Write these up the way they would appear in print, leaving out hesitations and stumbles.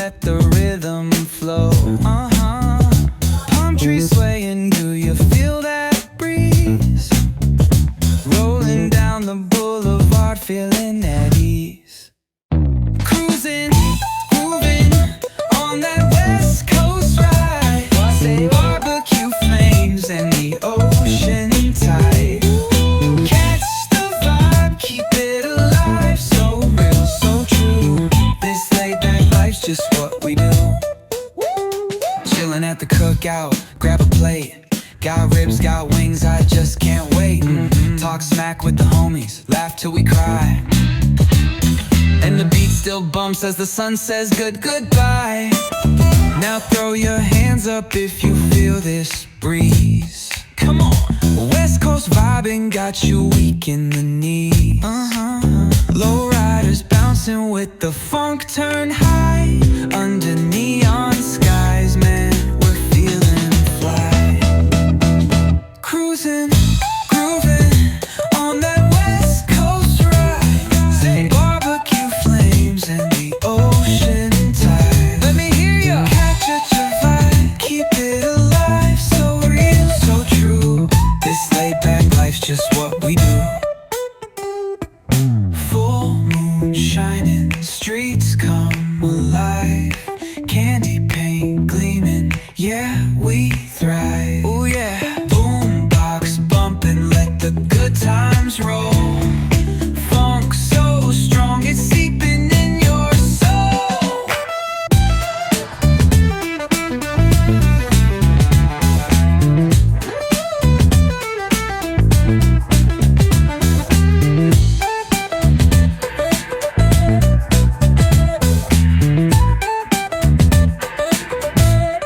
let the rhythm flow. Palm trees swaying, do you feel that breeze? Rolling down the boulevard, feeling at ease. Cruising, grooving on that West Coast ride. Say barbecue flames and the ocean tide. Catch the vibe, keep it alive. So real, so true. This laid back life's just what we do. Chilling at the cookout, grab a plate. Got ribs, got wings, I just can't wait. Talk smack with the homies, laugh till we cry. And the beat still bumps as the sun says goodbye. Now throw your hands up if you feel this breeze. Come on. West Coast vibing got you weak in the knees. Low riders bouncing with the funk turn high. Under neon skies, man, we're feeling fly. Cruising, grooving on that West Coast ride. Say barbecue flames and the ocean tide. Let me hear ya. Catch your vibe, keep it alive. So real, so true. This laid back life's just what we do. Full moon shining, streets come alive. Candy paint gleaming, yeah, we thrive. Oh yeah. Boombox bumping, let the good times roll. Funk so strong, it's seeping in your soul.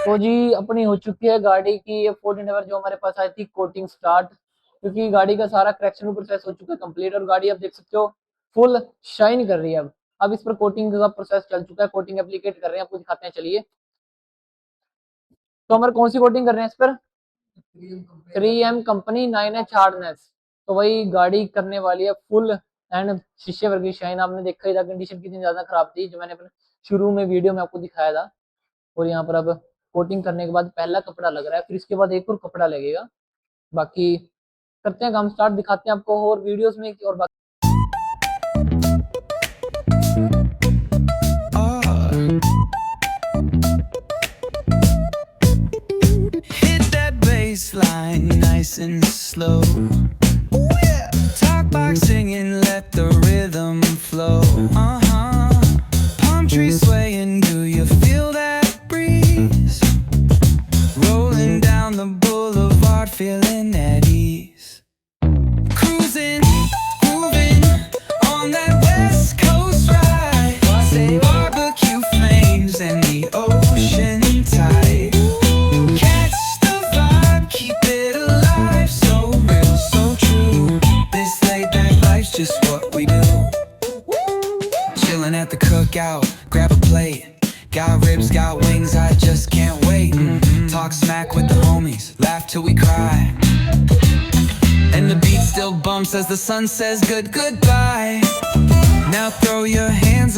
तो जी अपनी हो चुकी है गाड़ी की ये Ford Endeavour जो हमारे पास आई थी कोटिंग स्टार्ट, क्योंकि गाड़ी का सारा करेक्शन प्रोसेस हो चुका है कंप्लीट और गाड़ी आप देख सकते हो फुल शाइन कर रही है। अब इस पर कोटिंग का प्रोसेस चल चुका है, कोटिंग एप्लीकेट कर रहे हैं, आपको दिखाते हैं। चलिए, तो हमारे कौन सी कोटिंग कर रहे हैं इस पर? 3M company 9H hardness. तो वही गाड़ी करने वाली है फुल एंड शीशे वर्गी शाइन। आपने देखा ही था कंडीशन कितनी ज्यादा खराब थी जो मैंने अपने शुरू में वीडियो में आपको दिखाया था। और यहाँ पर अब कोटिंग करने के बाद पहला कपड़ा लग रहा है, फिर इसके बाद एक और कपड़ा लगेगा। बाकी करते हैं काम स्टार्ट, दिखाते हैं आपको और वीडियोस में। और बाकी Hit that baseline nice and slow. Talk box singing, let the rhythm flow. Palm trees swaying, do you feel that breeze? Rolling down the boulevard, feeling at ease. Cruising, grooving on that West Coast ride. Say barbecue flames and the ocean tide. Catch the vibe, keep it alive. So real, so true. This laid back life's just what we do. Chilling at the cookout, grab a plate. Got ribs, got wings, I just can't wait. Talk smack with the homies, laugh till we cry. And the beat still bumps as the sun says goodbye. Now throw your hands up.